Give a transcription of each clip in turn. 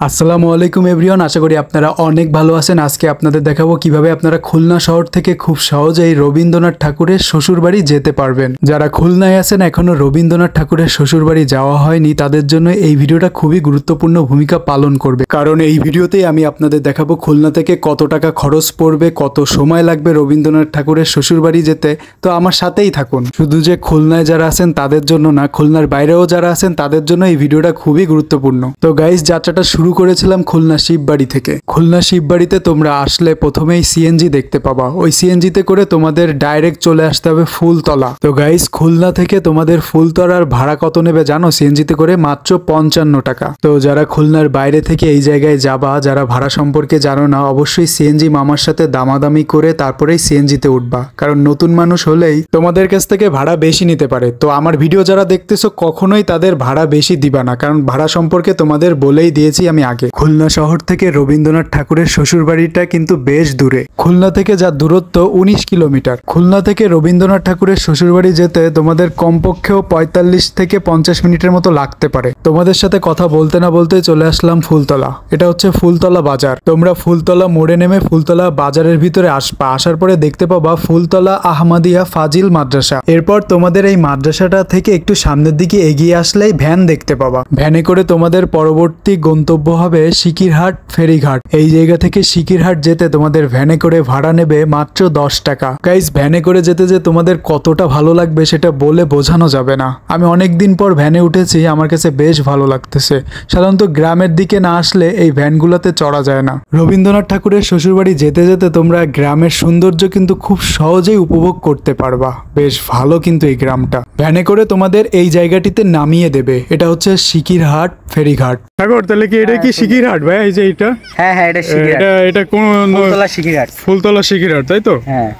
আসসালামু আলাইকুম এভরিওয়ান, আশা করি আপনারা অনেক ভালো আছেন। আজকে আপনাদের দেখাবো কিভাবে আপনারা খুলনা শহর থেকে খুব সহজেই রবীন্দ্রনাথ ঠাকুরের শ্বশুরবাড়ি যেতে পারবেন। যারা খুলনায় আছেন এখনো রবীন্দ্রনাথ ঠাকুরের শ্বশুরবাড়ি যাওয়া হয়নি, তাদের জন্য এই ভিডিওটা খুবই গুরুত্বপূর্ণ ভূমিকা পালন করবে। কারণ এই ভিডিওতেই আমি আপনাদের দেখাবো খুলনা থেকে কত টাকা খরচ পড়বে, কত সময় লাগবে রবীন্দ্রনাথ ঠাকুরের শ্বশুরবাড়ি যেতে। তো আমার সাথেই থাকুন। শুধু যে খুলনায় যারা আছেন তাদের জন্য না, খুলনার বাইরেও যারা আছেন তাদের জন্য এই ভিডিওটা খুবই গুরুত্বপূর্ণ। তো গাইস, যাত্রাটা শুরু করেছিলাম খুলনা শিববাড়ি থেকে। খুলনা শিববাড়িতে তোমরা আসলে প্রথমেই সিএনজি দেখতে পাবা। ওই সিএনজিতে করে তোমাদের ডাইরেক্ট চলে আসতে হবে ফুলতলা। তো গাইস, খুলনা থেকে তোমাদের ফুলতলার ভাড়া কত নেবে জানো? সিএনজিতে করে মাত্র 55 টাকা। তো যারা খুলনার বাইরে থেকে এই জায়গায় যাবা, যারা ভাড়া সম্পর্কে জানো না, অবশ্যই সিএনজি মামার সাথে দামাদামি করে তারপরেই সিএনজিতে উঠবা। কারণ নতুন মানুষ হলেই তোমাদের কাছ থেকে ভাড়া বেশি নিতে পারে। তো আমার ভিডিও যারা দেখতেছো কখনোই তাদের ভাড়া বেশি দিবা না, কারণ ভাড়া সম্পর্কে তোমাদের বলেই দিয়েছি আমি আগে। খুলনা শহর থেকে রবীন্দ্রনাথ ঠাকুরের শ্বশুরবাড়িটা কিন্তু বেশ দূরে। খুলনা থেকে যা দূরত্ব 19 কিলোমিটার। খুলনা থেকে রবীন্দ্রনাথ ঠাকুরের শ্বশুরবাড়ি যেতে তোমাদের কমপক্ষেও 45 থেকে 50 মিনিটের মতো লাগতে পারে। তোমাদের সাথে কথা বলতে না বলতে চলে আসলাম ফুলতলা। এটা হচ্ছে ফুলতলা বাজার। তোমরা ফুলতলা মোড়ে নেমে ফুলতলা বাজারের ভিতরে আসবা। আসার পরে দেখতে পাবা ফুলতলা আহমদিয়া ফাজিল মাদ্রাসা। এরপর তোমাদের এই মাদ্রাসাটা থেকে একটু সামনের দিকে এগিয়ে আসলেই ভ্যান দেখতে পাবা। ভ্যানে করে তোমাদের পরবর্তী গন্তব্য হবে সিকিরহাট ফেরিঘাট। এই জায়গা থেকে সিকিরহাট যেতে তোমাদের ভ্যানে করে ভাড়া নেবে মাত্র 10 টাকা। গাইস, ভ্যানে করে যেতে যে তোমাদের কতটা ভালো লাগবে সেটা বলে বোঝানো যাবে না। আমি অনেক দিন পর ভ্যানে উঠেছি, আমার কাছে বেশ ভালো লাগতেছে। সাধারণত গ্রামের দিকে না আসলে এই ভ্যানগুলোতে চড়া যায় না। রবীন্দ্রনাথ ঠাকুরের শ্বশুরবাড়ি যেতে যেতে তোমরা গ্রামের সৌন্দর্য কিন্তু খুব সহজেই উপভোগ করতে পারবা। বেশ ভালো কিন্তু এই গ্রামটা। ভ্যানে করে তোমাদের এই জায়গাটিতে নামিয়ে দেবে। এটা হচ্ছে সিকিরহাট ফেরিঘাট। ঠাকুর, তাহলে কি এটা কি সিকিরহাট ভাই? এই যে এটা, হ্যাঁ হ্যাঁ, এটা সিকিরহাট। এটা কোন ফুলতলা সিকিরহাট? ফুলতলা সিকিরহাট, তাই তো? হ্যাঁ।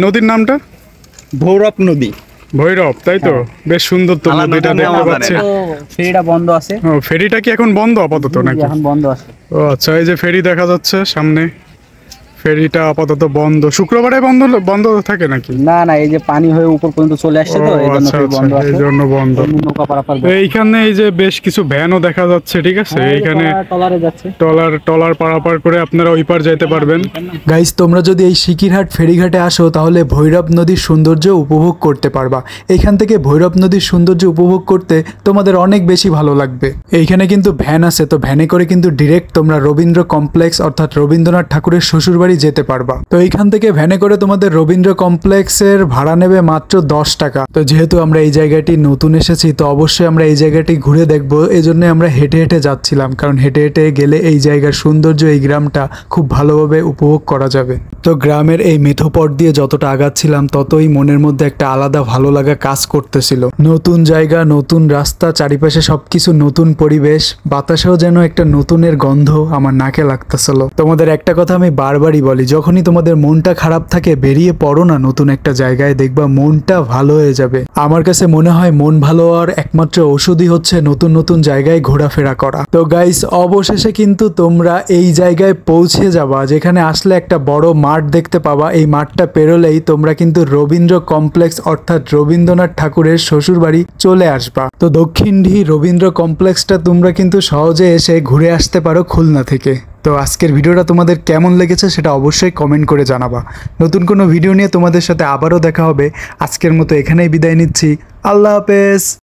নদীর নামটা ভৈরব নদী। ভৈরব, তাই তো? বেশ সুন্দর তো নদীটা দেখতে পাচ্ছি। ফেরিটা বন্ধ আছে। ও, ফেরিটা কি এখন বন্ধ আপাতত নাকি? এখন বন্ধ আছে। ও আচ্ছা, এই যে ফেরি দেখা যাচ্ছে সামনে। ফেরিটা আপাতত বন্ধ। শুক্রবারে বন্ধ থাকে নাকি? না না, এই যে পানি হয়ে উপর পর্যন্ত চলে আসছে তো, এই জন্য বন্ধ আছে। এই জন্য বন্ধ। নৌকা পারাপার। এইখানে এই যে বেশ কিছু ভ্যানও দেখা যাচ্ছে, ঠিক আছে? এইখানে টলারে যাচ্ছে। টলার পারাপার করে আপনারা ওই পার যেতে পারবেন। গাইস, তোমরা যদি এই সিকিরহাট ফেরিঘাটে আসো তাহলে ভৈরব নদীর সৌন্দর্য উপভোগ করতে পারবা। এইখান থেকে ভৈরব নদীর সৌন্দর্য উপভোগ করতে তোমাদের অনেক বেশি ভালো লাগবে। এইখানে কিন্তু ভ্যান আছে, তো ভ্যানে করে কিন্তু ডিরেক্ট তোমরা রবীন্দ্র কমপ্লেক্স অর্থাৎ রবীন্দ্রনাথ ঠাকুরের শ্বশুরবাড়ি যেতে পারবা। তো এইখান থেকে ভ্যানে করে তোমাদের রবীন্দ্র কমপ্লেক্সের ভাড়া নেবে মাত্র 10 টাকা। তো যেহেতু আমরা এই জায়গাটি নতুন এসেছি, তো অবশ্যই আমরা এই জায়গাটি ঘুরে দেখবো। এই জন্য আমরা হেঁটে হেঁটে যাচ্ছিলাম, কারণ হেঁটে হেঁটে গেলে এই জায়গার সৌন্দর্য, এই গ্রামটা খুব ভালোভাবে উপভোগ করা যাবে। তো গ্রামের এই মেঠোপথ দিয়ে যতটা আগাচ্ছিলাম ততই মনের মধ্যে একটা আলাদা ভালো লাগা কাজ করতেছিল। নতুন জায়গা, নতুন রাস্তা, চারিপাশে সবকিছু নতুন পরিবেশ, বাতাসেও যেন একটা নতুনের গন্ধ আমার নাকে লাগতেছিল। তোমাদের একটা কথা আমি বারবারই বলি, যখনই তোমাদের মনটা খারাপ থাকে বেরিয়ে পড়ো না নতুন একটা জায়গায়, দেখবা মনটা ভালো হয়ে যাবে। আমার কাছে মনে হয় মন ভালো হওয়ার একমাত্র ওষুধই হচ্ছে নতুন নতুন জায়গায় ঘোরাফেরা করা। তো গাইস, অবশেষে কিন্তু তোমরা এই জায়গায় পৌঁছে যাবা, যেখানে আসলে একটা বড় মাঠ দেখতে পাবা। এই মাঠটা পেরোলেই তোমরা কিন্তু রবীন্দ্র কমপ্লেক্স অর্থাৎ রবীন্দ্রনাথ ঠাকুরের শ্বশুরবাড়ি চলে আসবা। তো দক্ষিণডি রবীন্দ্র কমপ্লেক্সটা তোমরা কিন্তু সহজে এসে ঘুরে আসতে পারো খুলনা থেকে। তো আজকের ভিডিওটা তোমাদের কেমন লেগেছে সেটা অবশ্যই কমেন্ট করে জানাবা। নতুন কোনো ভিডিও নিয়ে তোমাদের সাথে আবারও দেখা হবে। আজকের মতো এখানেই বিদায় নিচ্ছি। আল্লাহ হাফেজ।